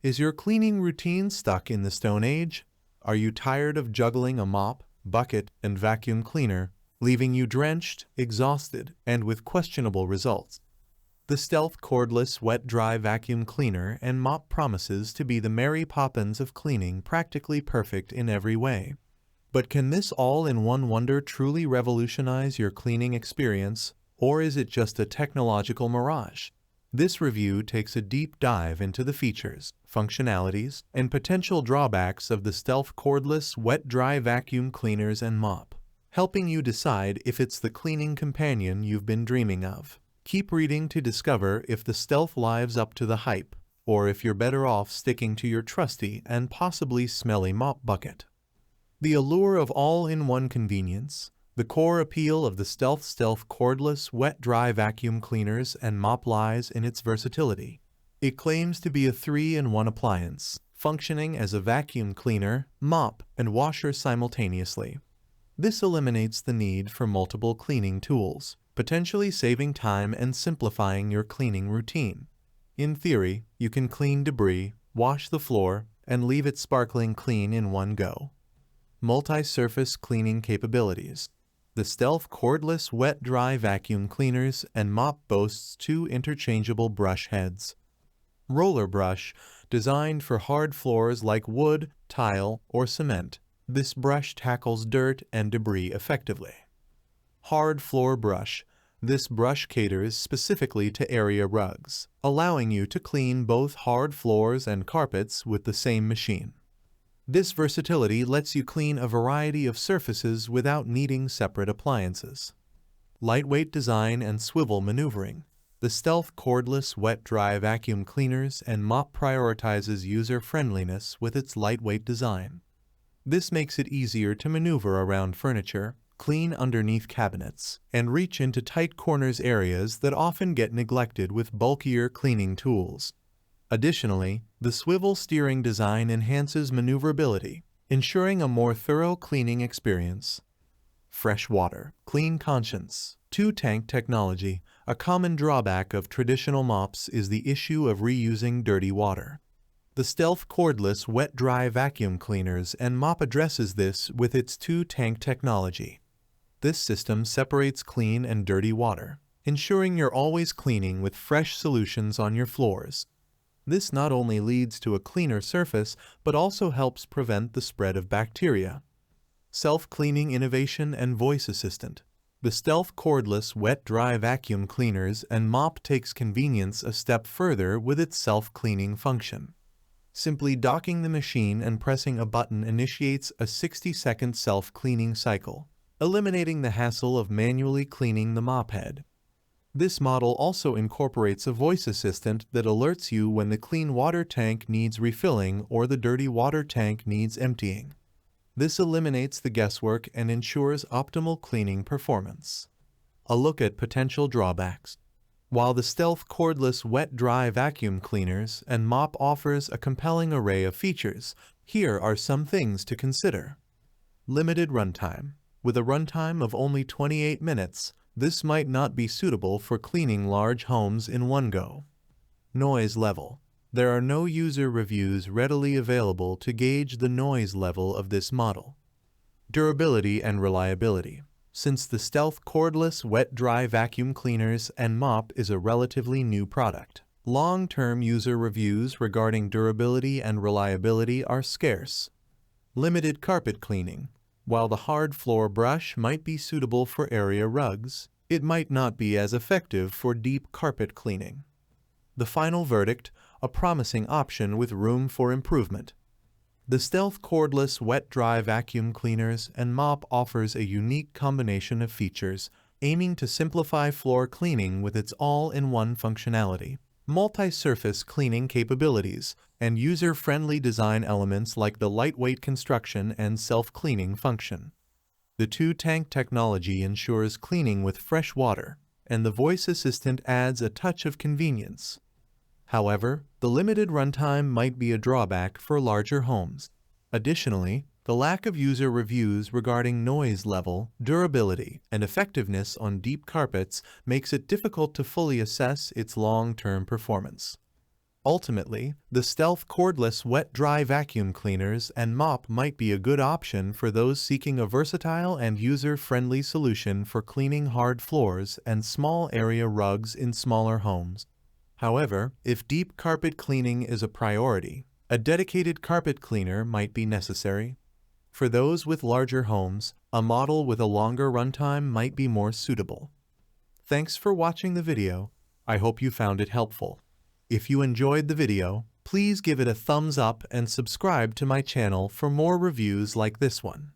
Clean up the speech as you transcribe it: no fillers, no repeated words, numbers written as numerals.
Is your cleaning routine stuck in the Stone Age? Are you tired of juggling a mop, bucket, and vacuum cleaner, leaving you drenched, exhausted, and with questionable results? The Stealth Cordless Wet-Dry Vacuum Cleaner and Mop promises to be the Mary Poppins of cleaning, practically perfect in every way. But can this all-in-one wonder truly revolutionize your cleaning experience, or is it just a technological mirage? This review takes a deep dive into the features, functionalities, and potential drawbacks of the Stealth Cordless Wet-Dry Vacuum Cleaners and Mop, helping you decide if it's the cleaning companion you've been dreaming of. Keep reading to discover if the Stealth lives up to the hype, or if you're better off sticking to your trusty and possibly smelly mop bucket. The allure of all-in-one convenience. The core appeal of the Stealth Cordless Wet-Dry Vacuum Cleaners and Mop lies in its versatility. It claims to be a 3-in-1 appliance, functioning as a vacuum cleaner, mop, and washer simultaneously. This eliminates the need for multiple cleaning tools, potentially saving time and simplifying your cleaning routine. In theory, you can clean debris, wash the floor, and leave it sparkling clean in one go. Multi-surface cleaning capabilities. The Stealth Cordless Wet-Dry Vacuum Cleaners and Mop boasts 2 interchangeable brush heads. Roller brush, designed for hard floors like wood, tile, or cement. This brush tackles dirt and debris effectively. Hard floor brush. This brush caters specifically to area rugs, allowing you to clean both hard floors and carpets with the same machine. This versatility lets you clean a variety of surfaces without needing separate appliances. Lightweight design and swivel maneuvering. The Stealth Cordless Wet-Dry Vacuum Cleaners and Mop prioritizes user-friendliness with its lightweight design. This makes it easier to maneuver around furniture, clean underneath cabinets, and reach into tight corners areas that often get neglected with bulkier cleaning tools. Additionally, the swivel steering design enhances maneuverability, ensuring a more thorough cleaning experience. Fresh water, clean conscience. 2-tank technology. A common drawback of traditional mops is the issue of reusing dirty water. The Stealth Cordless Wet-Dry Vacuum Cleaners and Mop addresses this with its 2-tank technology. This system separates clean and dirty water, ensuring you're always cleaning with fresh solutions on your floors. This not only leads to a cleaner surface, but also helps prevent the spread of bacteria. Self-cleaning innovation and voice assistant. The Stealth Cordless Wet-Dry Vacuum Cleaners and Mop takes convenience a step further with its self-cleaning function. Simply docking the machine and pressing a button initiates a 60-second self-cleaning cycle, eliminating the hassle of manually cleaning the mop head. This model also incorporates a voice assistant that alerts you when the clean water tank needs refilling or the dirty water tank needs emptying. This eliminates the guesswork and ensures optimal cleaning performance. A look at potential drawbacks. While the Stealth Cordless Wet-Dry Vacuum Cleaners and Mop offers a compelling array of features, here are some things to consider. Limited runtime. With a runtime of only 28 minutes, this might not be suitable for cleaning large homes in one go. Noise level. There are no user reviews readily available to gauge the noise level of this model. Durability and reliability. Since the Stealth Cordless Wet-Dry Vacuum Cleaners and Mop is a relatively new product, long-term user reviews regarding durability and reliability are scarce. Limited carpet cleaning. While the hard floor brush might be suitable for area rugs, it might not be as effective for deep carpet cleaning. The final verdict, a promising option with room for improvement. The Stealth Cordless Wet-Dry Vacuum Cleaners and Mop offers a unique combination of features, aiming to simplify floor cleaning with its all-in-one functionality, multi-surface cleaning capabilities, and user-friendly design elements like the lightweight construction and self-cleaning function. The 2-tank technology ensures cleaning with fresh water, and the voice assistant adds a touch of convenience. However, the limited runtime might be a drawback for larger homes. Additionally, the lack of user reviews regarding noise level, durability, and effectiveness on deep carpets makes it difficult to fully assess its long-term performance. Ultimately, the Stealth cordless wet-dry vacuum cleaners and mop might be a good option for those seeking a versatile and user-friendly solution for cleaning hard floors and small area rugs in smaller homes. However, if deep carpet cleaning is a priority, a dedicated carpet cleaner might be necessary. For those with larger homes, a model with a longer runtime might be more suitable. Thanks for watching the video. I hope you found it helpful. If you enjoyed the video, please give it a thumbs up and subscribe to my channel for more reviews like this one.